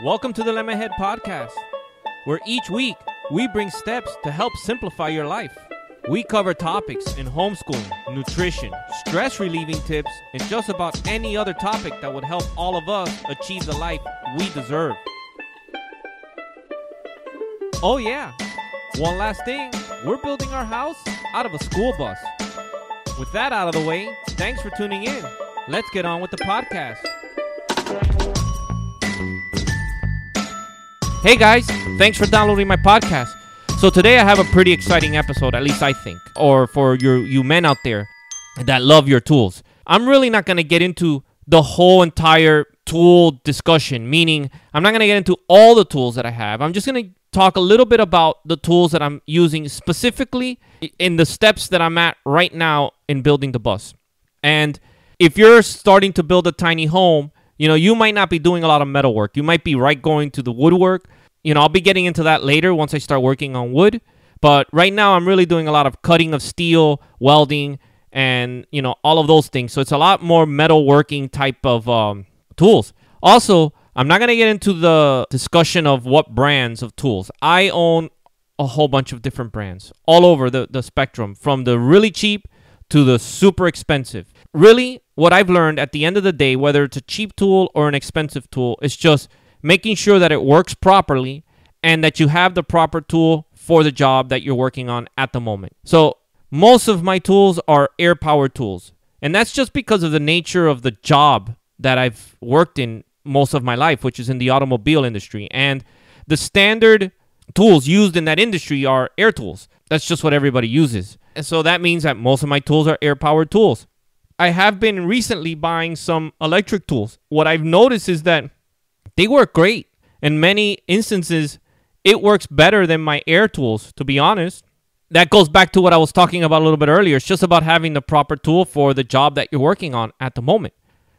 Welcome to the Lemonhead Podcast, where each week we bring steps to help simplify your life. We cover topics in homeschooling, nutrition, stress-relieving tips, and just about any other topic that would help all of us achieve the life we deserve. Oh yeah, one last thing, we're building our house out of a school bus. With that out of the way, thanks for tuning in. Let's get on with the podcast. Hey guys, thanks for downloading my podcast. So today I have a pretty exciting episode, at least I think, or for you men out there that love your tools. I'm really not going to get into the whole entire tool discussion, meaning I'm not going to get into all the tools that I have. I'm just going to talk a little bit about the tools that I'm using specifically in the steps that I'm at right now in building the bus. And if you're starting to build a tiny home, you might not be doing a lot of metal work. You might be going to the woodwork. I'll be getting into that later once I start working on wood. But right now, I'm really doing a lot of cutting of steel, welding, and, all of those things. So it's a lot more metal working type of tools. Also, I'm not going to get into the discussion of what brands of tools. I own a whole bunch of different brands all over the spectrum, from the really cheap to the super expensive. Really, what I've learned at the end of the day, whether it's a cheap tool or an expensive tool, is just making sure that it works properly and that you have the proper tool for the job that you're working on at the moment. So most of my tools are air-powered tools. And that's just because of the nature of the job that I've worked in most of my life, which is in the automobile industry. And the standard tools used in that industry are air tools. That's just what everybody uses. And so that means that most of my tools are air-powered tools. I have been recently buying some electric tools. What I've noticed is that they work great. In many instances, it works better than my air tools, to be honest. That goes back to what I was talking about a little bit earlier. It's just about having the proper tool for the job that you're working on at the moment.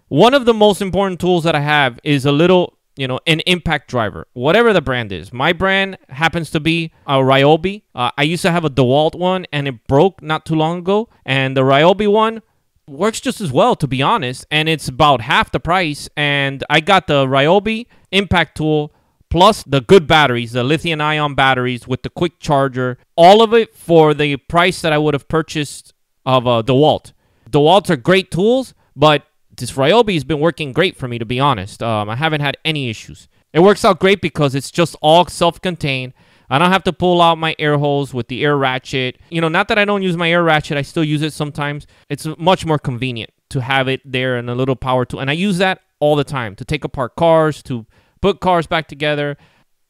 One of the most important tools that I have is a little, an impact driver, whatever the brand is. My brand happens to be a Ryobi. I used to have a DeWalt one, and it broke not too long ago. And the Ryobi one works just as well, to be honest, and it's about half the price. And I got the Ryobi impact tool plus the good batteries, the lithium ion batteries with the quick charger, all of it for the price that I would have purchased of a DeWalt. DeWalts are great tools, but this Ryobi has been working great for me, to be honest. I haven't had any issues. It works out great because it's just all self-contained. I don't have to pull out my air hose with the air ratchet. Not that I don't use my air ratchet. I still use it sometimes. It's much more convenient to have it there in a little power tool. And I use that all the time to take apart cars, to put cars back together.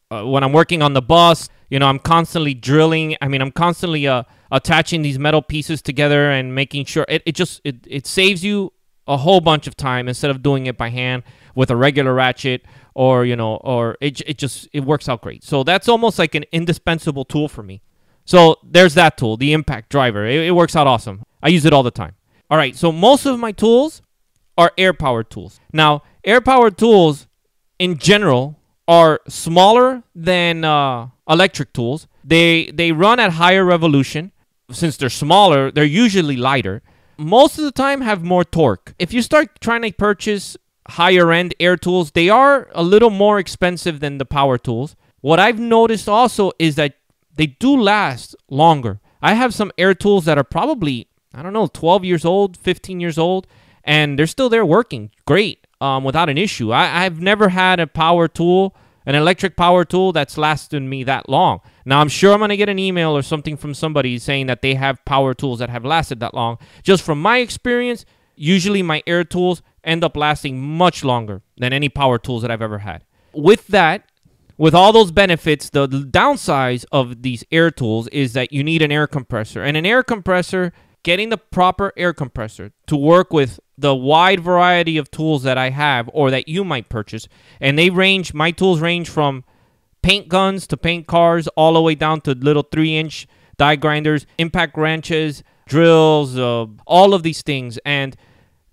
When I'm working on the bus, I'm constantly drilling. I'm constantly attaching these metal pieces together and making sure it saves you a whole bunch of time instead of doing it by hand with a regular ratchet. Or it works out great. So that's almost like an indispensable tool for me. So there's that tool, the impact driver. It works out awesome. I use it all the time. All right, so most of my tools are air-powered tools. Now, air-powered tools in general are smaller than electric tools. They run at higher revolution. Since they're smaller, they're usually lighter. Most of the time have more torque. If you start trying to purchase higher end air tools, they are a little more expensive than the power tools. What I've noticed also is that they do last longer. I have some air tools that are probably, 12 years old, 15 years old, and they're still there working great without an issue. I've never had a power tool, an electric power tool that's lasted me that long. Now, I'm sure I'm going to get an email or something from somebody saying that they have power tools that have lasted that long. Just from my experience, usually my air tools end up lasting much longer than any power tools that I've ever had. With all those benefits, the downsides of these air tools is that you need an air compressor. And an air compressor, getting the proper air compressor to work with the wide variety of tools that I have or that you might purchase. And my tools range from paint guns to paint cars, all the way down to little 3-inch die grinders, impact wrenches, drills, all of these things. And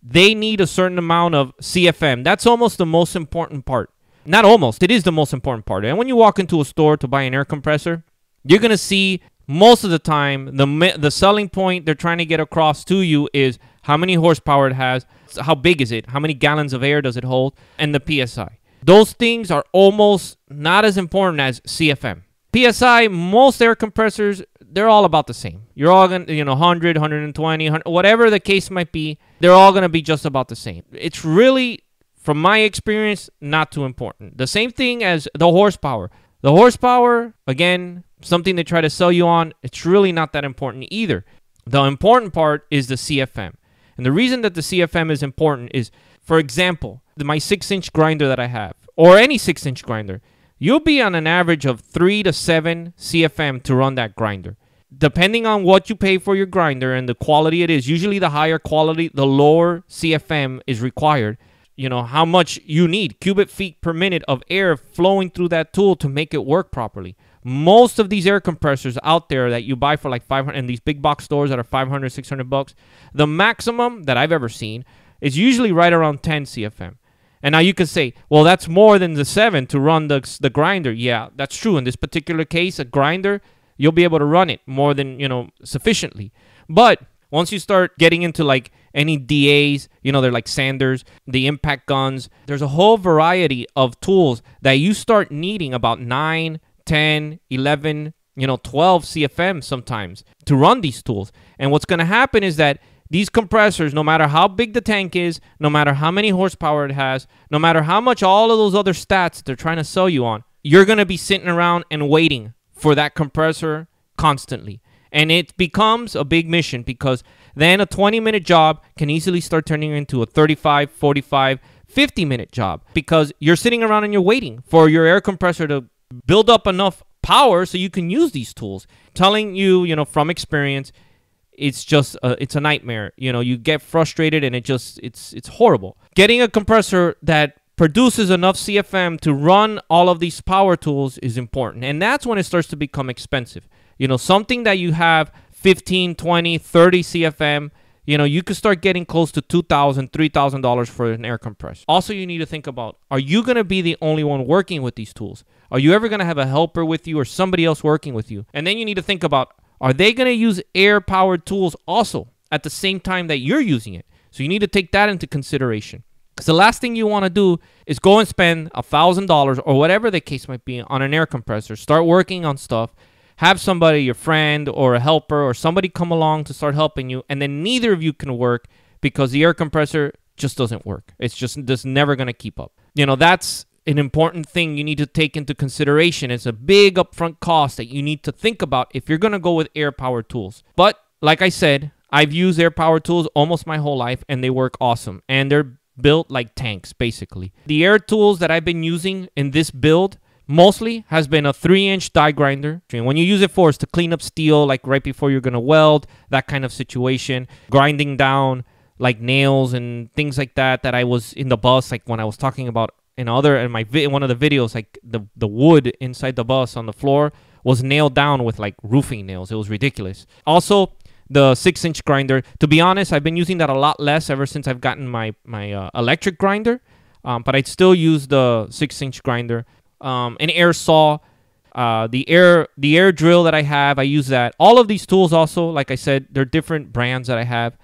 they need a certain amount of CFM. That's almost the most important part. Not almost, it is the most important part. And when you walk into a store to buy an air compressor, you're going to see most of the time the selling point they're trying to get across to you is how many horsepower it has, how big is it, how many gallons of air does it hold, and the PSI. those things are almost not as important as CFM. PSI, most air compressors, they're all about the same. You're all going to, 100, 120, whatever the case might be, they're all going to be just about the same. It's really, from my experience, not too important. The same thing as the horsepower. The horsepower, again, something they try to sell you on, it's really not that important either. The important part is the CFM. And the reason that the CFM is important is, for example, my 6-inch grinder that I have, or any 6-inch grinder, you'll be on an average of 3 to 7 CFM to run that grinder. Depending on what you pay for your grinder and the quality it is, usually the higher quality, the lower CFM is required. How much you need, cubic feet per minute of air flowing through that tool to make it work properly. Most of these air compressors out there that you buy for like 500 in these big box stores that are 500, 600 bucks, the maximum that I've ever seen is usually right around 10 CFM. And now you can say, well, that's more than the 7 to run the grinder. Yeah, that's true. In this particular case, a grinder, you'll be able to run it more than, sufficiently. But once you start getting into like any DAs, they're like sanders, the impact guns, there's a whole variety of tools that you start needing about 9, 10, 11, 12 CFM sometimes to run these tools. And what's going to happen is that these compressors, no matter how big the tank is, no matter how many horsepower it has, no matter how much all of those other stats they're trying to sell you on, you're going to be sitting around and waiting for that compressor constantly. And it becomes a big mission, because then a 20-minute job can easily start turning into a 35, 45, 50-minute job, because you're sitting around and you're waiting for your air compressor to build up enough power so you can use these tools. Telling you, from experience, it's just it's a nightmare. You get frustrated and it's horrible. Getting a compressor that produces enough CFM to run all of these power tools is important, and that's when it starts to become expensive. Something that you have 15, 20, 30 CFM, you could start getting close to $2,000, $3,000 for an air compressor. Also, you need to think about, are you going to be the only one working with these tools? Are you ever going to have a helper with you or somebody else working with you? And then you need to think about, are they going to use air-powered tools also at the same time that you're using it? So you need to take that into consideration. Because the last thing you want to do is go and spend $1,000 or whatever the case might be on an air compressor. Start working on stuff. Have somebody, your friend or a helper or somebody come along to start helping you, and then neither of you can work because the air compressor just doesn't work. It's just never going to keep up. That's an important thing you need to take into consideration. It's a big upfront cost that you need to think about if you're going to go with air-powered tools. But like I said, I've used air-powered tools almost my whole life, and they work awesome. And they're built like tanks, basically. The air tools that I've been using in this build mostly has been a 3-inch die grinder. And when you use it for, is to clean up steel, like right before you're going to weld, that kind of situation. Grinding down like nails and things like that I was in the bus, like when I was talking about in one of the videos, like the wood inside the bus on the floor was nailed down with like roofing nails. It was ridiculous. Also, the 6-inch grinder. To be honest, I've been using that a lot less ever since I've gotten my electric grinder. But I'd still use the 6-inch grinder. An air saw, the air drill that I have, I use that. All of these tools also, like I said, they're different brands that I have.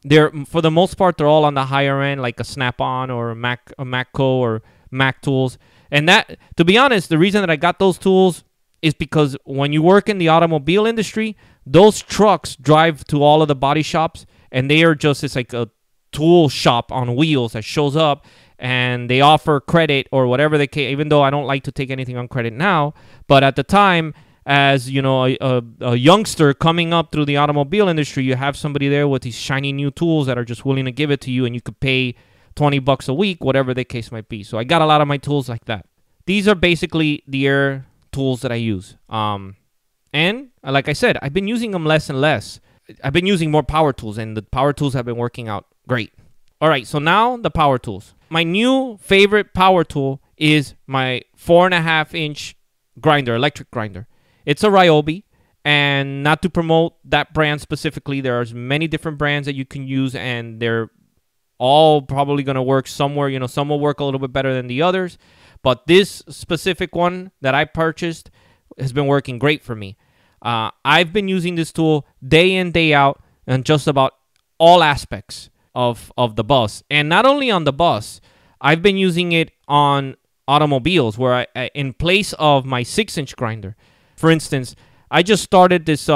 They're, for the most part, they're all on the higher end, like a Snap-on or a Macco or Mac tools. And that, to be honest, the reason that I got those tools is because when you work in the automobile industry, those trucks drive to all of the body shops, and they are just, it's like a tool shop on wheels that shows up, and they offer credit or whatever they can, even though I don't like to take anything on credit now. But at the time, as you know, a youngster coming up through the automobile industry, you have somebody there with these shiny new tools that are just willing to give it to you, and you could pay $20 a week, whatever the case might be. So I got a lot of my tools like that. These are basically the air tools that I use. And like I said, I've been using them less and less. I've been using more power tools, and the power tools have been working out great. All right, so now the power tools. My new favorite power tool is my 4.5-inch grinder, electric grinder. It's a Ryobi, and not to promote that brand specifically, there's many different brands that you can use, and they're all probably going to work somewhere. You know, some will work a little bit better than the others, but this specific one that I purchased has been working great for me. I've been using this tool day in, day out, and just about all aspects of the bus. And not only on the bus, I've been using it on automobiles where I in place of my 6-inch grinder. For instance, I just started this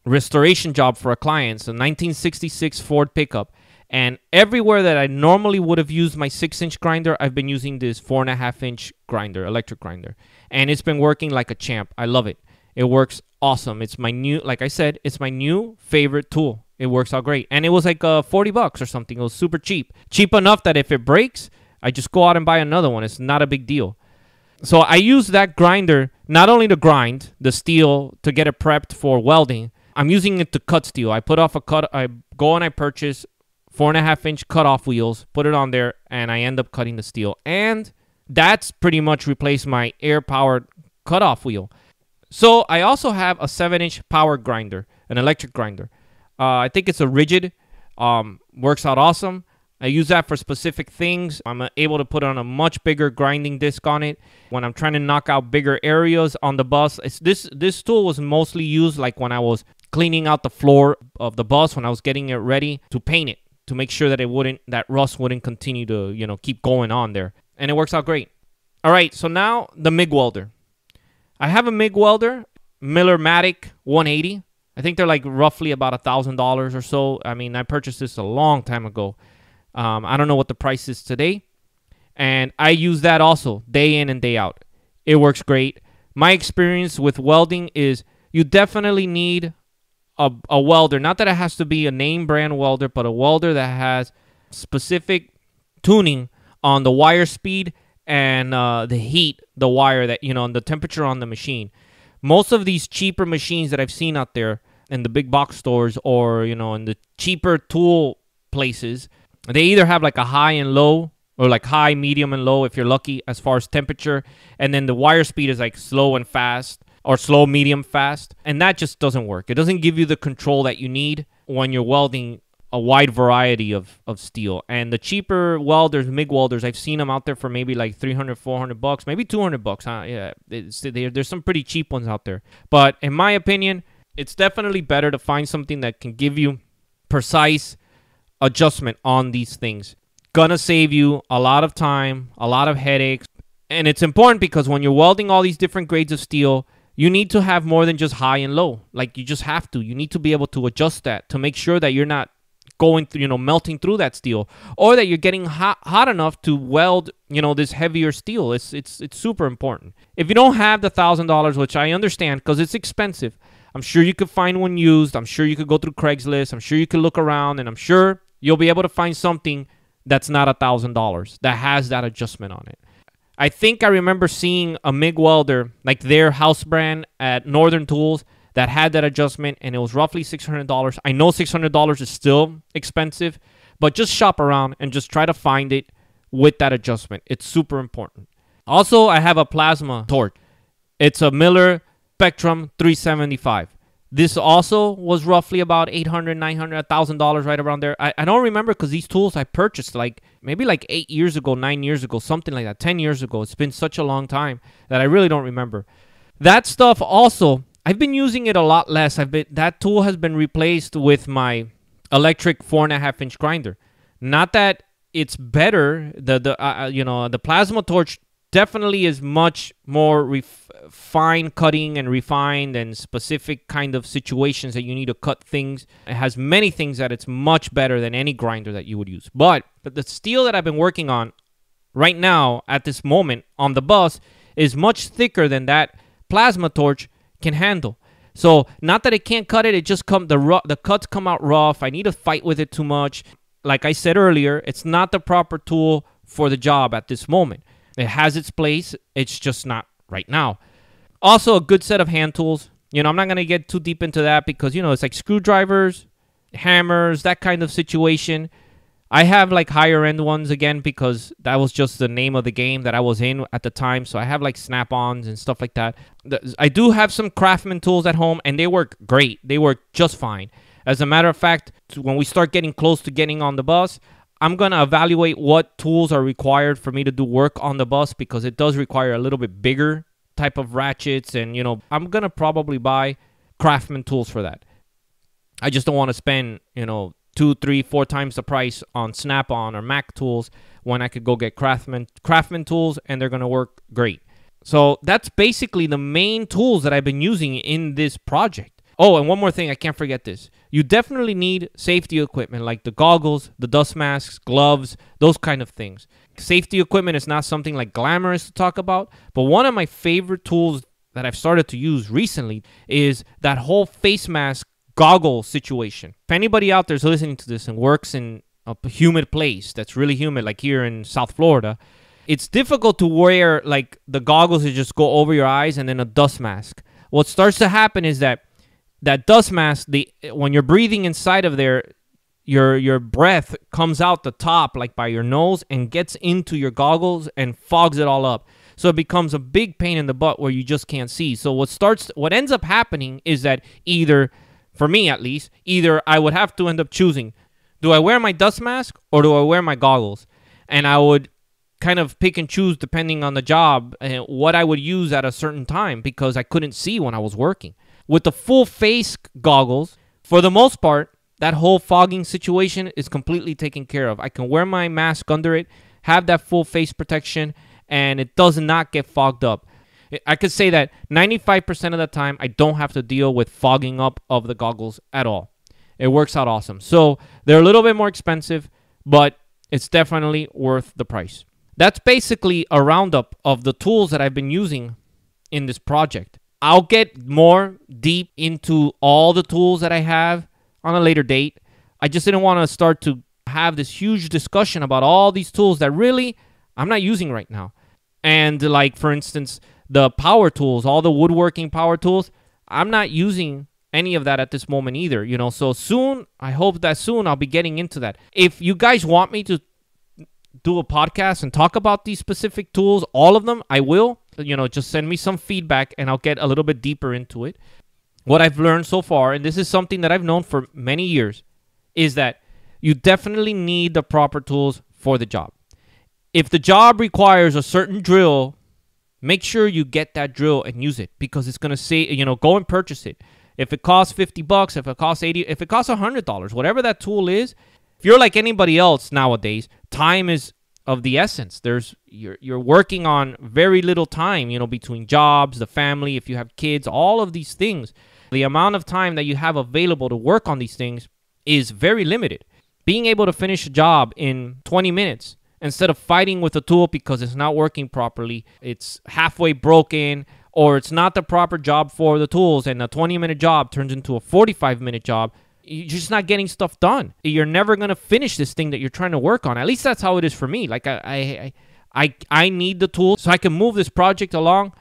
restoration job for a client, so 1966 Ford pickup. And everywhere that I normally would have used my 6-inch grinder, I've been using this 4.5-inch grinder, electric grinder. And it's been working like a champ. I love it. It works awesome. It's my new, like I said, it's my new favorite tool. It works out great. And it was like $40 or something. It was super cheap. Cheap enough that if it breaks, I just go out and buy another one. It's not a big deal. So I use that grinder not only to grind the steel to get it prepped for welding. I'm using it to cut steel. I put off a cut. I go and I purchase 4.5-inch cutoff wheels, put it on there, and I end up cutting the steel. And that's pretty much replaced my air-powered cutoff wheel. So I also have a 7-inch power grinder, an electric grinder. I think it's a rigid. Works out awesome. I use that for specific things. I'm able to put on a much bigger grinding disc on it when I'm trying to knock out bigger areas on the bus. This tool was mostly used like when I was cleaning out the floor of the bus, when I was getting it ready to paint it, to make sure that that rust wouldn't continue to, keep going on there. And it works out great. All right, so now the MIG welder. I have a MIG welder, Miller-Matic 180. I think they're like roughly about $1,000 or so. I mean, I purchased this a long time ago. I don't know what the price is today. And I use that also day in and day out. It works great. My experience with welding is you definitely need a welder. Not that it has to be a name brand welder, but a welder that has specific tuning on the wire speed and the heat, the wire that, and the temperature on the machine. Most of these cheaper machines that I've seen out there in the big box stores or, in the cheaper tool places, they either have like a high and low or like high, medium, and low if you're lucky as far as temperature. And then the wire speed is like slow and fast or slow, medium, fast. And that just doesn't work. It doesn't give you the control that you need when you're welding a wide variety of steel. And the cheaper welders, MIG welders, I've seen them out there for maybe like $300, $400, maybe $200. Huh? Yeah, there's some pretty cheap ones out there. But in my opinion, it's definitely better to find something that can give you precise adjustment on these things. Gonna save you a lot of time, a lot of headaches. And it's important because when you're welding all these different grades of steel, you need to have more than just high and low. Like you just have to. You need to be able to adjust that to make sure that you're not going through, melting through that steel, or that you're getting hot enough to weld, this heavier steel. It's super important. If you don't have the $1,000, which I understand because it's expensive, I'm sure you could find one used. I'm sure you could go through Craigslist. I'm sure you could look around, and I'm sure you'll be able to find something that's not $1,000 that has that adjustment on it. I think I remember seeing a MIG welder, like their house brand at Northern Tools, that had that adjustment, and it was roughly $600. I know $600 is still expensive, but just shop around and just try to find it with that adjustment. It's super important. Also, I have a plasma torch. It's a Miller Spectrum 375. This also was roughly about $800, $900, $1,000 right around there. I don't remember because these tools I purchased maybe 8 years ago, 9 years ago, something like that, 10 years ago. It's been such a long time that I really don't remember. That stuff also, I've been using it a lot less. That tool has been replaced with my electric 4.5-inch grinder. Not that it's better. The plasma torch definitely is much more fine cutting and refined and specific kind of situations that you need to cut things. It has many things that it's much better than any grinder that you would use. But the steel that I've been working on right now at this moment on the bus is much thicker than that plasma torch can handle. So not that it can't cut it, it just the cuts come out rough. I need to fight with it too much. Like I said earlier, it's not the proper tool for the job at this moment. It has its place. It's just not right now. Also, a good set of hand tools. I'm not going to get too deep into that because, it's like screwdrivers, hammers, that kind of situation. I have higher end ones again because that was just the name of the game that I was in at the time. So I have snap-ons and stuff like that. I do have some Craftsman tools at home and they work great. They work just fine. As a matter of fact, when we start getting close to getting on the bus, I'm going to evaluate what tools are required for me to do work on the bus because it does require a little bit bigger type of ratchets. And, I'm going to probably buy Craftsman tools for that. I just don't want to spend, 2, 3, 4 times the price on Snap-on or Mac tools when I could go get Craftsman tools, and they're going to work great. So that's basically the main tools that I've been using in this project. Oh, and one more thing, I can't forget this. You definitely need safety equipment like the goggles, the dust masks, gloves, those kind of things. Safety equipment is not something like glamorous to talk about, but one of my favorite tools that I've started to use recently is that whole face mask goggle situation. If anybody out there is listening to this and works in a humid place that's really humid, like here in South Florida, it's difficult to wear like the goggles that just go over your eyes and then a dust mask. What starts to happen is that dust mask, when you're breathing inside of there, your breath comes out the top like by your nose and gets into your goggles and fogs it all up. So it becomes a big pain in the butt where you just can't see. So what ends up happening is that either, for me at least, either I would have to end up choosing, do I wear my dust mask or do I wear my goggles? And I would kind of pick and choose depending on the job and what I would use at a certain time because I couldn't see when I was working. With the full face goggles, for the most part, that whole fogging situation is completely taken care of. I can wear my mask under it, have that full face protection, and it does not get fogged up. I could say that 95% of the time, I don't have to deal with fogging up of the goggles at all. It works out awesome. So they're a little bit more expensive, but it's definitely worth the price. That's basically a roundup of the tools that I've been using in this project. I'll get more deep into all the tools that I have on a later date. I just didn't want to start to have this huge discussion about all these tools that really I'm not using right now. And like, for instance, the power tools, all the woodworking power tools, I'm not using any of that at this moment either, you know. So soon, I hope that soon I'll be getting into that. If you guys want me to do a podcast and talk about these specific tools, all of them, I will. You know, just send me some feedback and I'll get a little bit deeper into it. What I've learned so far, and this is something that I've known for many years, is that you definitely need the proper tools for the job. If the job requires a certain drill, make sure you get that drill and use it because it's going to say, you know, go and purchase it. If it costs $50, if it costs $80, if it costs $100, whatever that tool is, if you're like anybody else nowadays, time is of the essence. You're working on very little time, you know, between jobs, the family, if you have kids, all of these things. The amount of time that you have available to work on these things is very limited. Being able to finish a job in 20 minutes instead of fighting with a tool because it's not working properly, it's halfway broken, or it's not the proper job for the tools, and a 20-minute job turns into a 45-minute job, you're just not getting stuff done. You're never going to finish this thing that you're trying to work on. At least that's how it is for me. Like I need the tools so I can move this project along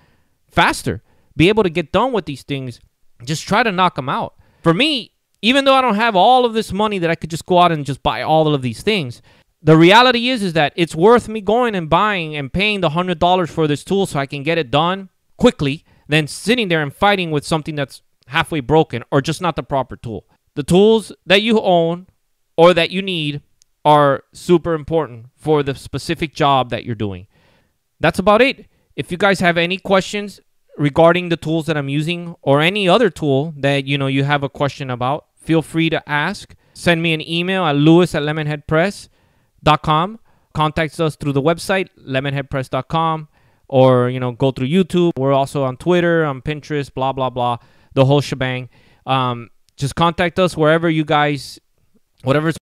faster, be able to get done with these things, just try to knock them out. For me, even though I don't have all of this money that I could just go out and just buy all of these things, the reality is that it's worth me going and buying and paying the $100 for this tool so I can get it done quickly than sitting there and fighting with something that's halfway broken or just not the proper tool. The tools that you own or that you need are super important for the specific job that you're doing. That's about it. If you guys have any questions regarding the tools that I'm using or any other tool that you have a question about, feel free to ask. Send me an email at lewis@lemonheadpress.com. Contact us through the website, lemonheadpress.com, or go through YouTube. We're also on Twitter, on Pinterest, blah, blah, blah, the whole shebang. Just contact us wherever you guys, whatever's